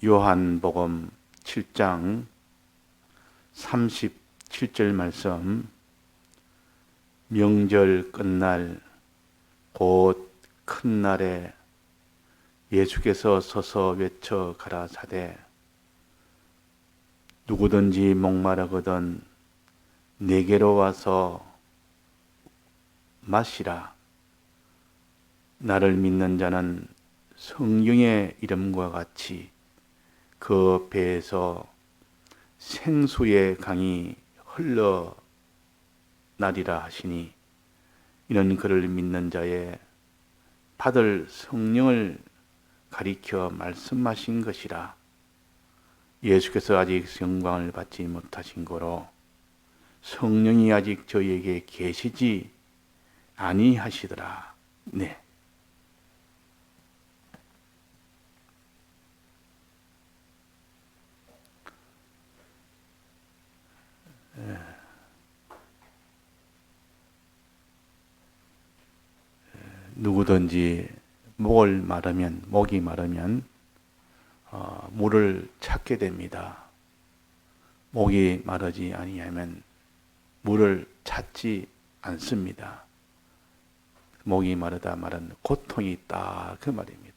요한복음 7장 37절 말씀. 명절 끝날 곧 큰 날에 예수께서 서서 외쳐 가라사대 누구든지 목마르거든 내게로 와서 마시라. 나를 믿는 자는 성경의 이름과 같이 그 배에서 생수의 강이 흘러나리라 하시니, 이는 그를 믿는 자의 받을 성령을 가리켜 말씀하신 것이라. 예수께서 아직 영광을 받지 못하신 거로 성령이 아직 저희에게 계시지 아니하시더라. 네. 누구든지 목이 마르면 물을 찾게 됩니다. 목이 마르지 아니하면 물을 찾지 않습니다. 목이 마르다 말은 고통이 있다, 그 말입니다.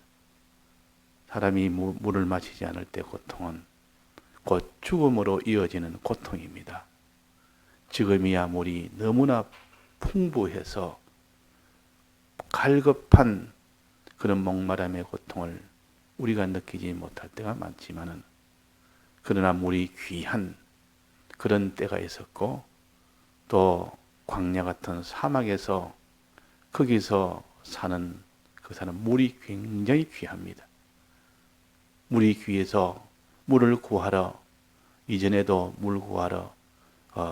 사람이 물을 마시지 않을 때 고통은 곧 죽음으로 이어지는 고통입니다. 지금이야 물이 너무나 풍부해서 갈급한 그런 목마름의 고통을 우리가 느끼지 못할 때가 많지만은, 그러나 물이 귀한 그런 때가 있었고, 또 광야 같은 사막에서 거기서 사는 물이 굉장히 귀합니다. 물이 귀해서 물을 구하러, 이전에도 물 구하러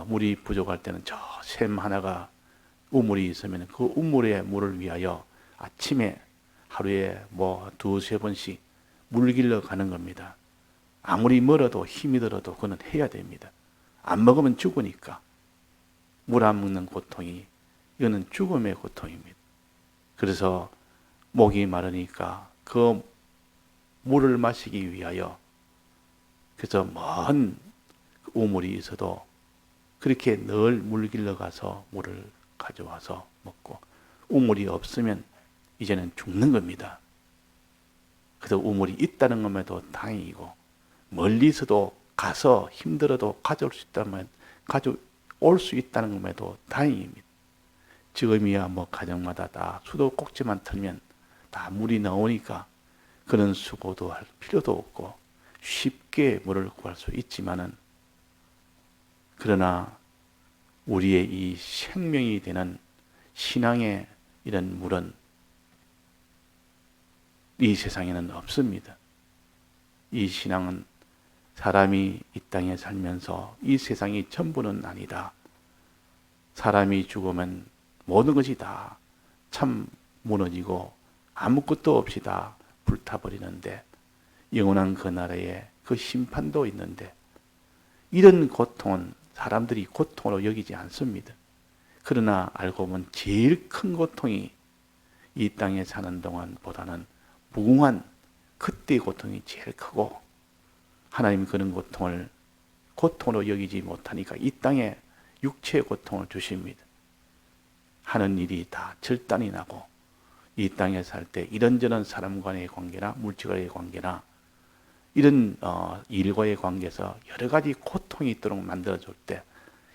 물이 부족할 때는 저 샘 하나가 우물이 있으면 그 우물에 물을 위하여 아침에 하루에 두세 번씩 물 길러 가는 겁니다. 아무리 멀어도 힘이 들어도 그건 해야 됩니다. 안 먹으면 죽으니까. 물 안 먹는 고통이, 이거는 죽음의 고통입니다. 그래서 목이 마르니까 그 물을 마시기 위하여, 그래서 먼 우물이 있어도 그렇게 늘 물 길러 가서 물을 가져와서 먹고, 우물이 없으면 이제는 죽는 겁니다. 그래서 우물이 있다는 것에도 다행이고, 멀리서도 가서 힘들어도 가져올 수 있다면 가져올 수 있다는 것에도 다행입니다. 지금이야 가정마다 다 수도꼭지만 틀면 다 물이 나오니까 그런 수고도 할 필요도 없고 쉽게 물을 구할 수 있지만은, 그러나 우리의 이 생명이 되는 신앙의 이런 물은 이 세상에는 없습니다. 이 신앙은 사람이 이 땅에 살면서 이 세상이 전부는 아니다. 사람이 죽으면 모든 것이 다 참 무너지고 아무것도 없이 다 불타버리는데, 영원한 그 나라에 그 심판도 있는데, 이런 고통은 사람들이 고통으로 여기지 않습니다. 그러나 알고 보면 제일 큰 고통이 이 땅에 사는 동안보다는 무궁한 그때의 고통이 제일 크고, 하나님이 그런 고통을 고통으로 여기지 못하니까 이 땅에 육체의 고통을 주십니다. 하는 일이 다 절단이 나고, 이 땅에 살 때 이런저런 사람 간의 관계나 물질과의 관계나 이런 일과의 관계에서 여러 가지 고통이 있도록 만들어줄 때,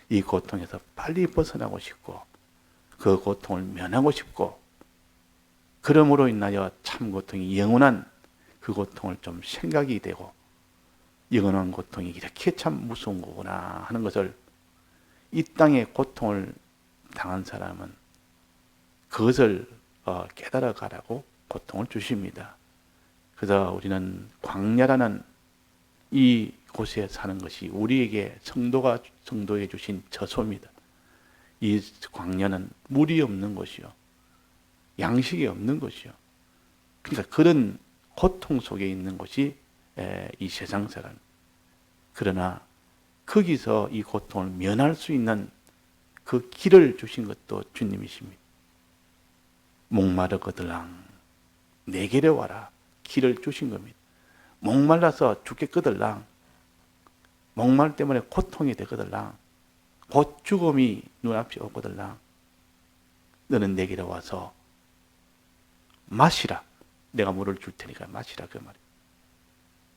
이 고통에서 빨리 벗어나고 싶고 그 고통을 면하고 싶고, 그러므로 인하여 참 고통이 영원한 그 고통을 좀 생각이 되고, 영원한 고통이 이렇게 참 무서운 거구나 하는 것을, 이 땅에 고통을 당한 사람은 그것을 깨달아 가라고 고통을 주십니다. 그래서 우리는 광야라는 이 곳에 사는 것이 우리에게 성도에 주신 처소입니다. 이 광야는 물이 없는 곳이요, 양식이 없는 곳이요. 그러니까 그런 고통 속에 있는 것이 이 세상 사람. 그러나 거기서 이 고통을 면할 수 있는 그 길을 주신 것도 주님이십니다. 목마르거들랑 내게로 와라, 길을 주신 겁니다. 목말라서 죽겠거들랑, 목말 때문에 고통이 되거들랑, 곧 죽음이 눈앞에 오거들랑, 너는 내게로 와서 마시라. 내가 물을 줄 테니까 마시라, 그 말이에요.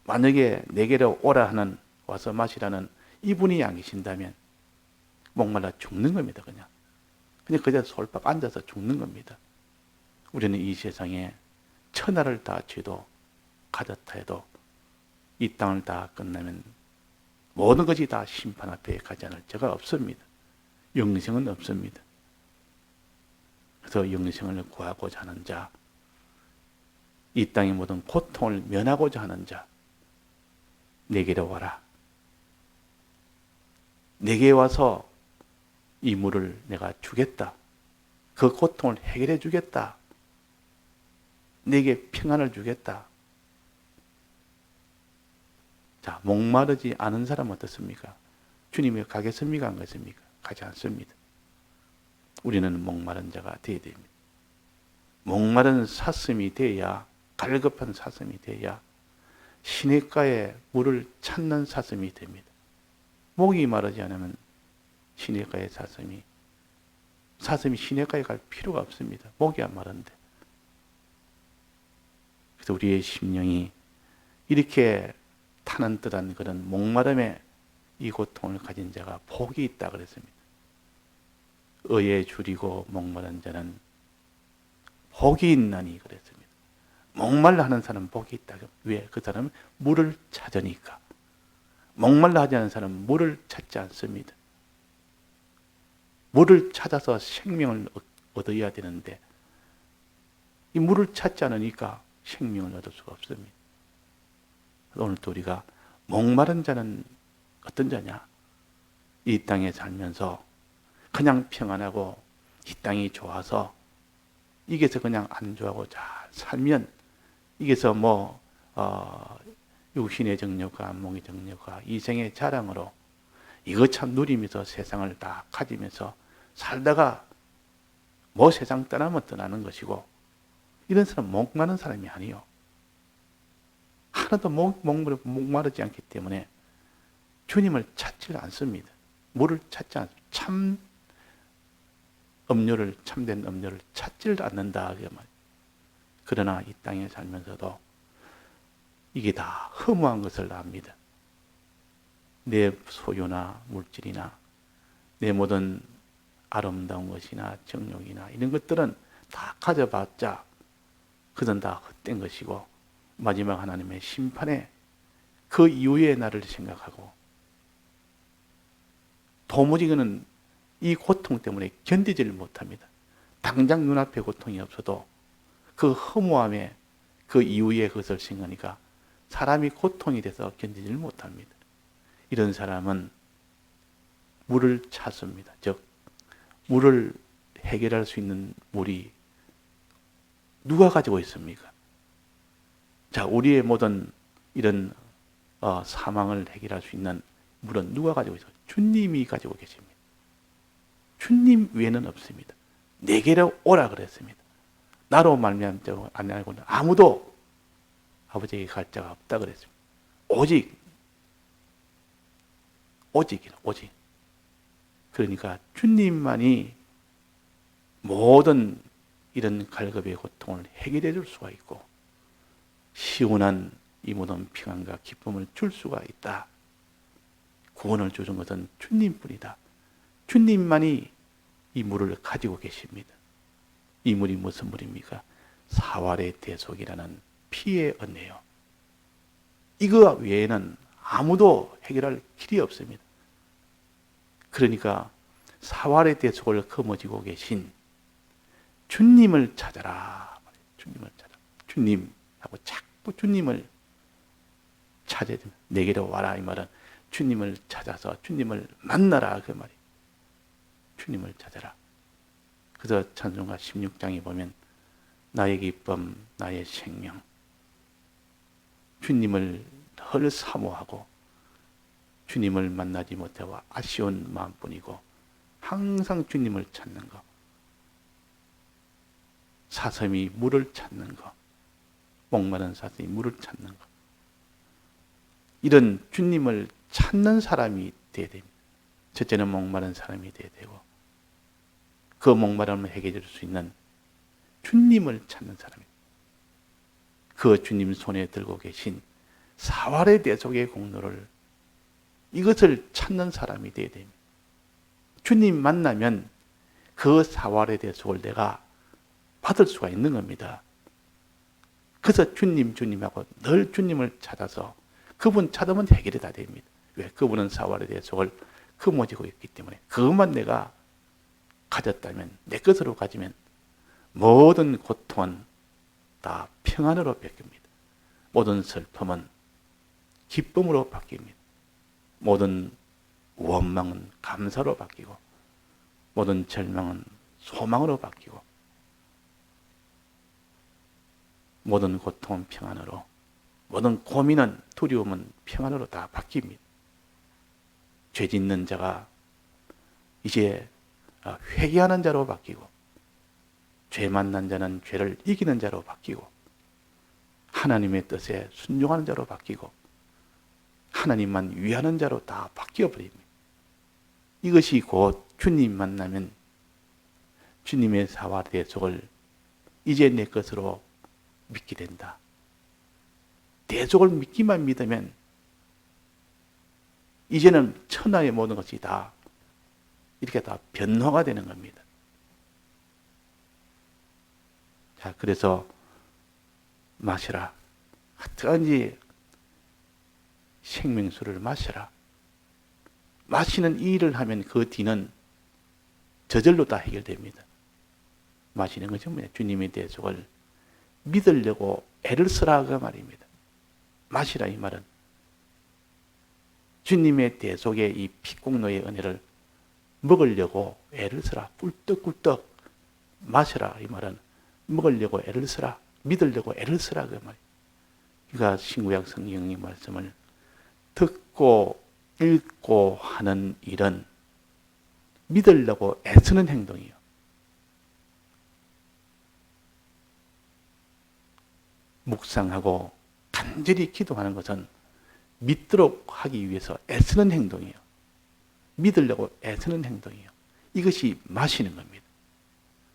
만약에 내게로 오라 하는, 와서 마시라는 이분이 안 계신다면 목말라 죽는 겁니다. 그냥 그 자리에 솔박 앉아서 죽는 겁니다. 우리는 이 세상에 천하를 다 쥐도 가졌다 해도 이 땅을 다 끝나면 모든 것이 다 심판 앞에 가지 않을 자가 없습니다. 영생은 없습니다. 그래서 영생을 구하고자 하는 자, 이 땅의 모든 고통을 면하고자 하는 자, 내게로 와라. 내게 와서 이 물을 내가 주겠다. 그 고통을 해결해 주겠다. 내게 평안을 주겠다. 자, 목마르지 않은 사람은 어떻습니까? 주님이 가겠습니까? 안 가겠습니까? 가지 않습니다. 우리는 목마른 자가 되어야 됩니다. 목마른 사슴이 되어야, 갈급한 사슴이 되어야 시냇가에 물을 찾는 사슴이 됩니다. 목이 마르지 않으면 시냇가의 사슴이 시냇가에 갈 필요가 없습니다. 목이 안 마른데. 그래서 우리의 심령이 이렇게 타는 듯한 그런 목마름에 이 고통을 가진 자가 복이 있다 그랬습니다. 의에 줄이고 목마른 자는 복이 있나니 그랬습니다. 목말라 하는 사람은 복이 있다. 왜? 그 사람은 물을 찾으니까. 목말라 하지 않은 사람은 물을 찾지 않습니다. 물을 찾아서 생명을 얻어야 되는데 이 물을 찾지 않으니까 생명을 얻을 수가 없습니다. 오늘도 우리가 목마른 자는 어떤 자냐? 이 땅에 살면서 그냥 평안하고 이 땅이 좋아서 이게서 그냥 안주하고 잘 살면 이게서 육신의 정욕과 몸의 정욕과 이생의 자랑으로 이거 참 누리면서 세상을 다 가지면서 살다가 세상 떠나면 떠나는 것이고, 이런 사람 목마른 사람이 아니요. 하나도 목마르지 않기 때문에 주님을 찾지 않습니다. 물을 찾지 않습니다. 참된 음료를 찾지를 않는다. 그러나 이 땅에 살면서도 이게 다 허무한 것을 압니다. 내 소유나 물질이나 내 모든 아름다운 것이나 정욕이나 이런 것들은 다 가져봤자 그건 다 헛된 것이고 마지막 하나님의 심판에 그 이후의 나를 생각하고 도무지 그는 이 고통 때문에 견디지를 못합니다. 당장 눈앞에 고통이 없어도 그 허무함에 그 이후의 것을 생각하니까 사람이 고통이 돼서 견디지를 못합니다. 이런 사람은 물을 찾습니다. 즉 물을 해결할 수 있는 물이 누가 가지고 있습니까? 자, 우리의 모든 이런 사망을 해결할 수 있는 물은 누가 가지고 있어요? 주님이 가지고 계십니다. 주님 외에는 없습니다. 내게로 오라 그랬습니다. 나로 말미암아 안 알고는 아무도 아버지에게 갈 자가 없다 그랬습니다. 오직. 그러니까 주님만이 모든 이런 갈급의 고통을 해결해 줄 수가 있고 시원한 이 모든 평안과 기쁨을 줄 수가 있다. 구원을 주는 것은 주님뿐이다. 주님만이 이 물을 가지고 계십니다. 이 물이 무슨 물입니까? 사활의 대속이라는 피의 은혜요. 이거 외에는 아무도 해결할 길이 없습니다. 그러니까 사활의 대속을 거머쥐고 계신 주님을 찾아라. 주님을 찾아. 주님하고 자꾸 주님을 찾아야 됩니다. 내게로 와라 이 말은 주님을 찾아서 주님을 만나라 그 말이에요. 주님을 찾아라. 그래서 찬송가 16장에 보면 나의 기쁨, 나의 생명, 주님을 늘 사모하고 주님을 만나지 못해와 아쉬운 마음뿐이고 항상 주님을 찾는 것, 사슴이 물을 찾는 것, 목마른 사슴이 물을 찾는 것, 이런 주님을 찾는 사람이 되어야 됩니다. 첫째는 목마른 사람이 되어야 되고, 그 목마름을 해결해 줄 수 있는 주님을 찾는 사람입니다. 그 주님 손에 들고 계신 사활의 대속의 공로를, 이것을 찾는 사람이 되어야 됩니다. 주님 만나면 그 사활의 대속을 내가 받을 수가 있는 겁니다. 그래서 주님하고 늘 주님을 찾아서 그분 찾으면 해결이 다 됩니다. 왜? 그분은 사활의 대속을 거머쥐고 있기 때문에 그것만 내가 가졌다면, 내 것으로 가지면 모든 고통은 다 평안으로 바뀝니다. 모든 슬픔은 기쁨으로 바뀝니다. 모든 원망은 감사로 바뀌고, 모든 절망은 소망으로 바뀌고, 모든 고통은 평안으로, 모든 고민은, 두려움은 평안으로 다 바뀝니다. 죄 짓는 자가 이제 회개하는 자로 바뀌고, 죄 만난 자는 죄를 이기는 자로 바뀌고, 하나님의 뜻에 순종하는 자로 바뀌고, 하나님만 위하는 자로 다 바뀌어 버립니다. 이것이 곧 주님 만나면 주님의 사활 대속을 이제 내 것으로 믿게 된다. 대속을 믿기만 믿으면 이제는 천하의 모든 것이 다 이렇게 다 변화가 되는 겁니다. 자, 그래서 마시라. 어떠한지 생명수를 마시라. 마시는 이 일을 하면 그 뒤는 저절로 다 해결됩니다. 마시는 것은 뭐냐? 주님의 대속을 믿으려고 애를 쓰라 그 말입니다. 마시라 이 말은 주님의 대속의 이 피공로의 은혜를 먹으려고 애를 쓰라. 꿀떡꿀떡 마시라 이 말은 먹으려고 애를 쓰라. 믿으려고 애를 쓰라 그 말이에요. 그러니까 신구약 성경의 말씀을 듣고 읽고 하는 일은 믿으려고 애쓰는 행동이에요. 묵상하고 간절히 기도하는 것은 믿도록 하기 위해서 애쓰는 행동이에요. 믿으려고 애쓰는 행동이에요. 이것이 마시는 겁니다.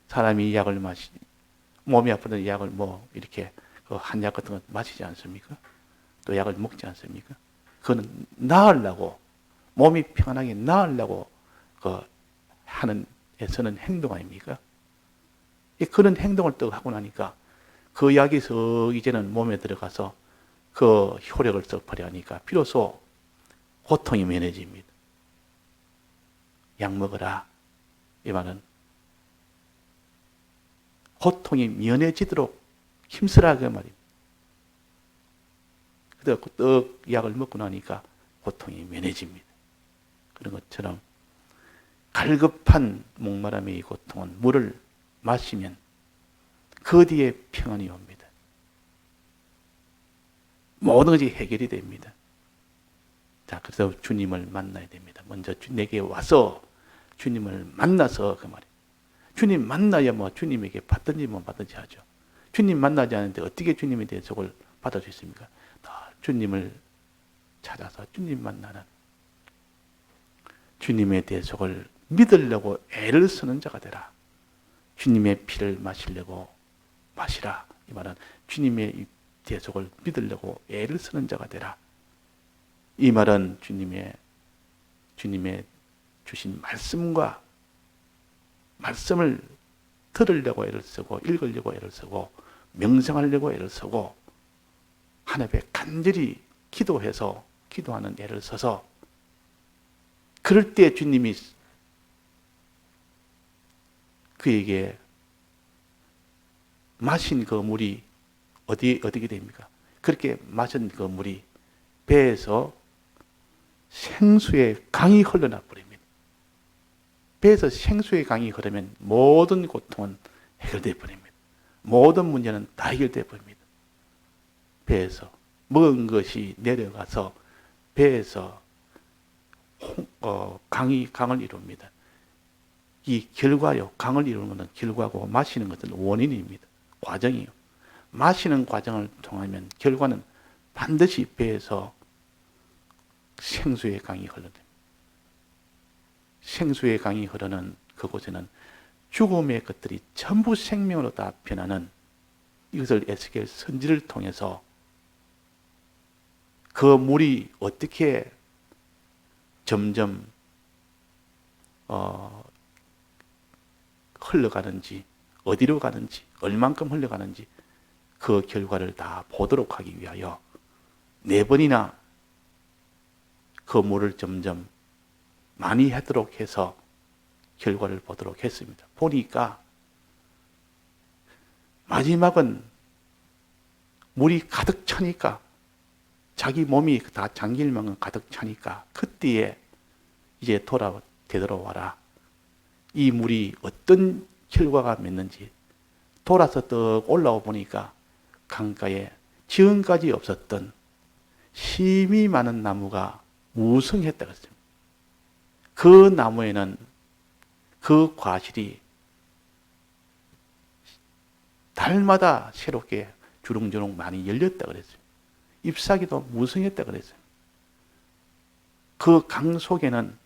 사람이 약을 몸이 아프던 약을 이렇게 한약 같은 거 마시지 않습니까? 또 약을 먹지 않습니까? 그거는 나으려고, 몸이 평안하게 나으려고 하는 애쓰는 행동 아닙니까? 그런 행동을 또 하고 나니까 그 약이 이제는 몸에 들어가서 그 효력을 썩 발휘하니까 비로소 고통이 면해집니다. 약 먹어라. 이 말은 고통이 면해지도록 힘쓰라 그 말입니다. 그래서 떡 약을 먹고 나니까 고통이 면해집니다. 그런 것처럼 갈급한 목마름의 이 고통은 물을 마시면 그 뒤에 평안이 옵니다. 모든 것이 해결이 됩니다. 자, 그래서 주님을 만나야 됩니다. 먼저 내게 와서 주님을 만나서 그 말이에요. 주님 만나야 주님에게 받든지 받든지 하죠. 주님 만나지 않는데 어떻게 주님에 대해서 받을 수 있습니까? 주님을 찾아서 주님 만나는, 주님의 대속을 믿으려고 애를 쓰는 자가 되라. 주님의 피를 마시려고 마시라. 이 말은 주님의 대속을 믿으려고 애를 쓰는 자가 되라. 이 말은 주님의 주신 말씀을 들으려고 애를 쓰고, 읽으려고 애를 쓰고, 명상하려고 애를 쓰고, 하나님께 간절히 기도하는 애를 써서, 그럴 때 주님이 그에게 마신 그 물이 어디게 됩니까? 그렇게 마신 그 물이 배에서 생수의 강이 흘러나 버립니다. 배에서 생수의 강이 흐르면 모든 고통은 해결되어 버립니다. 모든 문제는 다 해결되어 버립니다. 배에서 먹은 것이 내려가서 배에서 강을 이룹니다. 이 결과요, 강을 이루는 것은 결과고 마시는 것은 원인입니다. 과정이요. 마시는 과정을 통하면 결과는 반드시 배에서 생수의 강이 흐르는, 생수의 강이 흐르는 그곳에는 죽음의 것들이 전부 생명으로 다 변하는, 이것을 에스겔 선지를 통해서 그 물이 어떻게 점점 흘러가는지, 어디로 가는지, 얼만큼 흘러가는지 그 결과를 다 보도록 하기 위하여 4번이나 그 물을 점점 많이 하도록 해서 결과를 보도록 했습니다. 보니까 마지막은 물이 가득 차니까, 자기 몸이 다 잠길 만큼 가득 차니까 그때에 이제 되돌아와라. 이 물이 어떤 결과가 맺는지 돌아서 떡 올라와 보니까 강가에 지금까지 없었던 힘이 많은 나무가 무성했다고 했습니다. 그 나무에는 그 과실이 달마다 새롭게 주렁주렁 많이 열렸다고 그랬어요. 잎사귀도 무성했다고 그랬어요. 그 강 속에는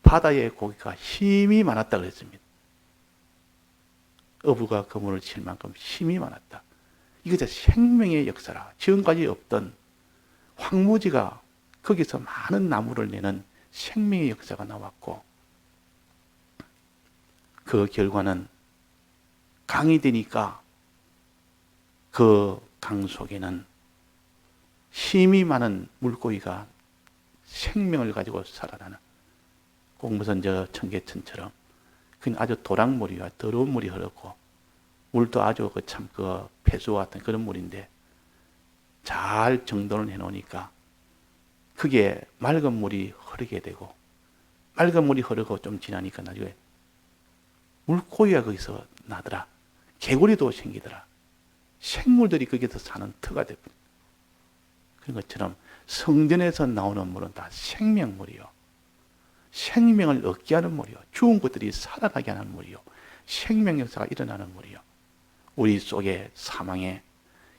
바다의 고기가 힘이 많았다고 그랬습니다. 어부가 그물을 칠 만큼 힘이 많았다. 이것이 생명의 역사라. 지금까지 없던 황무지가 거기서 많은 나무를 내는 생명의 역사가 나왔고, 그 결과는 강이 되니까 그 강 속에는 힘이 많은 물고기가 생명을 가지고 살아나는, 꼭 무슨 청계천처럼 그냥 아주 도랑물이와 더러운 물이 흐르고, 물도 아주 그 폐수 같은 그런 물인데 잘 정돈을 해놓으니까 그게 맑은 물이 흐르게 되고, 맑은 물이 흐르고 좀 지나니까 나중에 물고기가 거기서 나더라. 개구리도 생기더라. 생물들이 거기서 사는 터가 되버려. 그런 것처럼 성전에서 나오는 물은 다 생명물이요. 생명을 얻게 하는 물이요. 죽은 것들이 살아나게 하는 물이요. 생명 역사가 일어나는 물이요. 우리 속에 사망의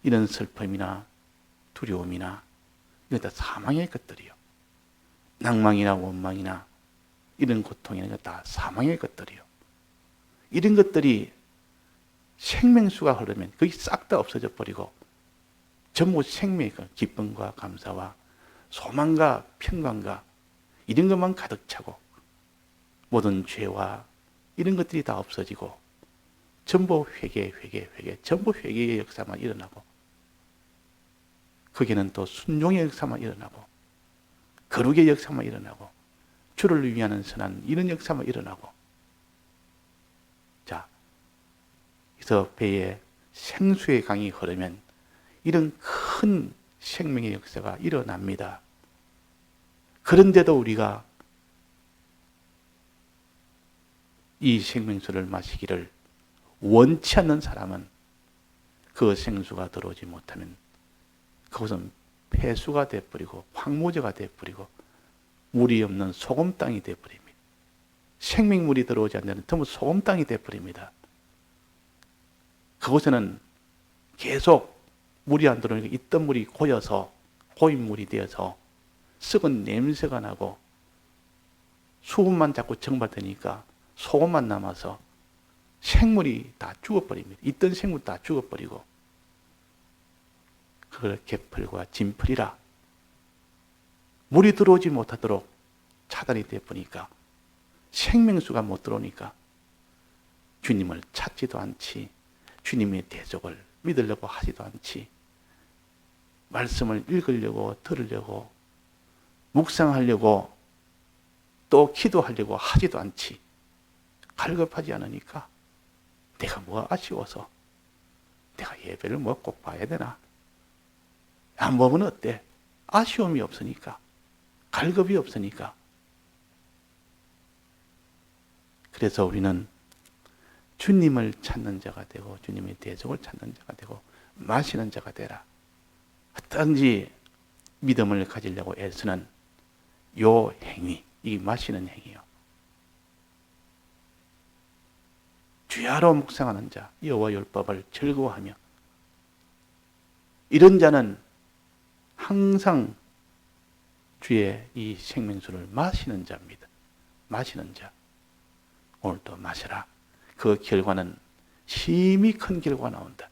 이런 슬픔이나 두려움이나 이건 다 사망의 것들이요. 낭망이나 원망이나 이런 고통이나 다 사망의 것들이요. 이런 것들이 생명수가 흐르면 거기 싹 다 없어져 버리고 전부 생명의 기쁨과 감사와 소망과 평강과 이런 것만 가득 차고, 모든 죄와 이런 것들이 다 없어지고 전부 회개, 전부 회개의 역사만 일어나고, 거기는 또 순종의 역사만 일어나고, 거룩의 역사만 일어나고, 주를 위하는 선한 이런 역사만 일어나고. 자, 그래서 배에 생수의 강이 흐르면 이런 큰 생명의 역사가 일어납니다. 그런데도 우리가 이 생명수를 마시기를 원치 않는 사람은 그 생수가 들어오지 못하면 그것은 폐수가 되어버리고 황무지가 되어버리고 물이 없는 소금 땅이 되어버립니다. 생명물이 들어오지 않는 전부 소금 땅이 되어버립니다. 그곳에는 계속 물이 안 들어오니까 있던 물이 고여서 고인물이 되어서 썩은 냄새가 나고, 수분만 자꾸 증발되니까 소금만 남아서 생물이 다 죽어버립니다. 있던 생물 다 죽어버리고, 그걸 개풀과 진풀이라 물이 들어오지 못하도록 차단이 되어버리니까 생명수가 못 들어오니까 주님을 찾지도 않지, 주님의 대적을 믿으려고 하지도 않지, 말씀을 읽으려고 들으려고 묵상하려고 또 기도하려고 하지도 않지. 갈급하지 않으니까 내가 뭐 아쉬워서 내가 예배를 뭐 꼭 봐야 되나? 안 보면 어때? 아쉬움이 없으니까, 갈급이 없으니까. 그래서 우리는 주님을 찾는 자가 되고 주님의 대적을 찾는 자가 되고 마시는 자가 되라. 어떤지 믿음을 가지려고 애쓰는 요 행위, 이 마시는 행위요. 주야로 묵상하는 자, 여호와 율법을 즐거워하며, 이런 자는 항상 주의 이 생명수를 마시는 자입니다. 마시는 자. 오늘도 마셔라. 그 결과는 심히 큰 결과가 나온다.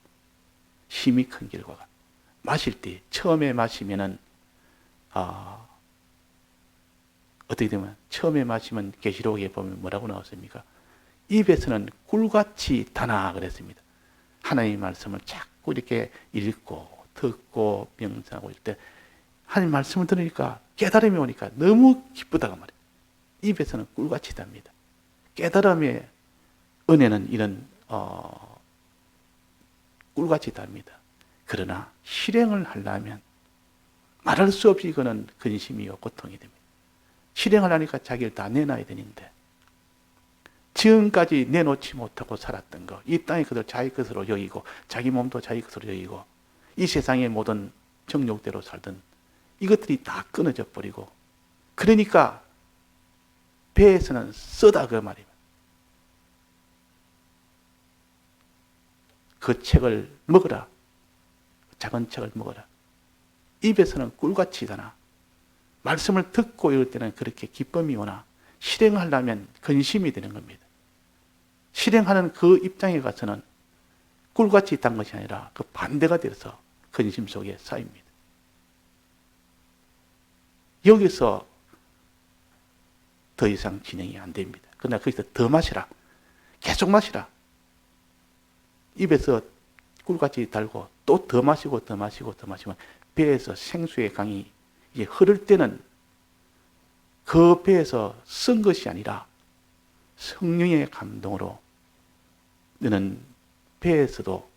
심히 큰 결과가. 마실 때 처음에 마시면은 어떻게 되면 처음에 마시면 계시록에 보면 뭐라고 나왔습니까? 입에서는 꿀같이 다나 그랬습니다. 하나님의 말씀을 자꾸 이렇게 읽고 듣고 명상하고 있을 때 하나님 말씀을 들으니까 깨달음이 오니까 너무 기쁘다고 말이에요. 입에서는 꿀같이 답니다. 깨달음의 은혜는 이런 꿀같이 답니다. 그러나 실행을 하려면 말할 수 없이 그는 근심이요 고통이 됩니다. 실행을 하니까 자기를 다 내놔야 되는데 지금까지 내놓지 못하고 살았던 거, 이 땅의 것을 자기 것으로 여기고 자기 몸도 자기 것으로 여기고 이 세상의 모든 정욕대로 살던 이것들이 다 끊어져 버리고 그러니까 배에서는 쓰다 그 말입니다. 그 책을 먹어라. 작은 책을 먹어라. 입에서는 꿀같이 다나 말씀을 듣고 이럴 때는 그렇게 기쁨이 오나 실행하려면 근심이 되는 겁니다. 실행하는 그 입장에 가서는 꿀같이 단 것이 아니라 그 반대가 되어서 근심 속에 쌓입니다. 여기서 더 이상 진행이 안 됩니다. 그러나 거기서 더 마시라. 계속 마시라. 입에서 꿀같이 달고 또 더 마시고 더 마시고 더 마시면 배에서 생수의 강이 이제 흐를 때는 그 배에서 쓴 것이 아니라 성령의 감동으로 너는 배에서도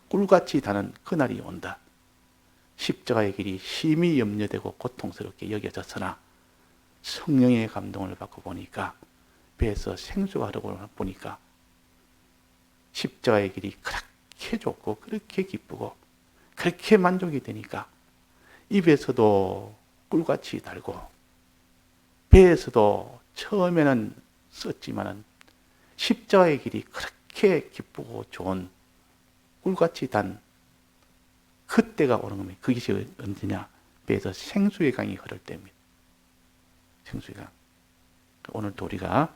꿀같이 다는 그날이 온다. 십자가의 길이 심히 염려되고 고통스럽게 여겨졌으나 성령의 감동을 받고 보니까 배에서 생수가 흐르고 보니까 십자가의 길이 그렇게 좋고 그렇게 기쁘고 그렇게 만족이 되니까 입에서도 꿀같이 달고 배에서도 처음에는 썼지만은 십자가의 길이 그렇게 기쁘고 좋은 꿀같이 단 그때가 오는 겁니다. 그것이 언제냐? 배에서 생수의 강이 흐를 때입니다. 생수의 강. 오늘도 우리가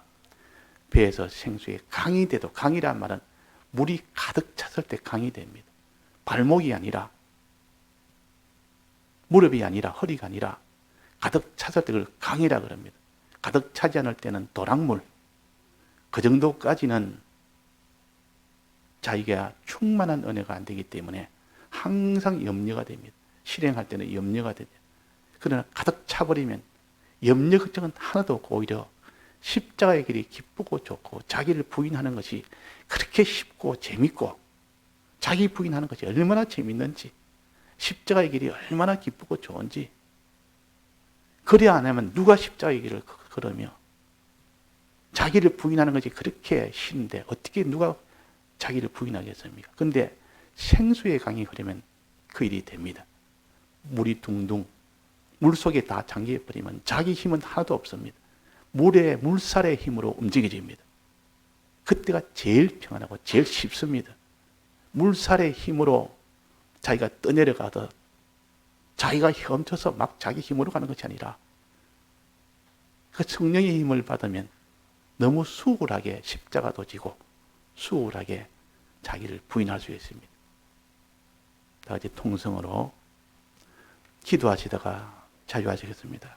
배에서 생수의 강이 돼도 강이란 말은 물이 가득 찼을 때 강이 됩니다. 발목이 아니라 무릎이 아니라 허리가 아니라 가득 찼을 때 그걸 강이라 그럽니다. 가득 차지 않을 때는 도랑물. 그 정도까지는 자기가 충만한 은혜가 안 되기 때문에 항상 염려가 됩니다. 실행할 때는 염려가 됩니다. 그러나 가득 차버리면 염려 걱정은 하나도 없고 오히려 십자가의 길이 기쁘고 좋고 자기를 부인하는 것이 그렇게 쉽고 재밌고 자기 부인하는 것이 얼마나 재밌는지 십자가의 길이 얼마나 기쁘고 좋은지 그래야 안 하면 누가 십자가의 길을 걸으며 자기를 부인하는 것이 그렇게 싫은데 어떻게 누가 자기를 부인하겠습니까? 그런데 생수의 강이 흐르면 그 일이 됩니다. 물이 둥둥 물속에 다 잠겨버리면 자기 힘은 하나도 없습니다. 물살의 힘으로 움직여집니다. 그때가 제일 평안하고 제일 쉽습니다. 물살의 힘으로 자기가 떠내려가듯 자기가 헤엄쳐서 막 자기 힘으로 가는 것이 아니라 그 성령의 힘을 받으면 너무 수월하게 십자가도 지고 수월하게 자기를 부인할 수 있습니다. 다 같이 통성으로 기도하시다가 자유하시겠습니다.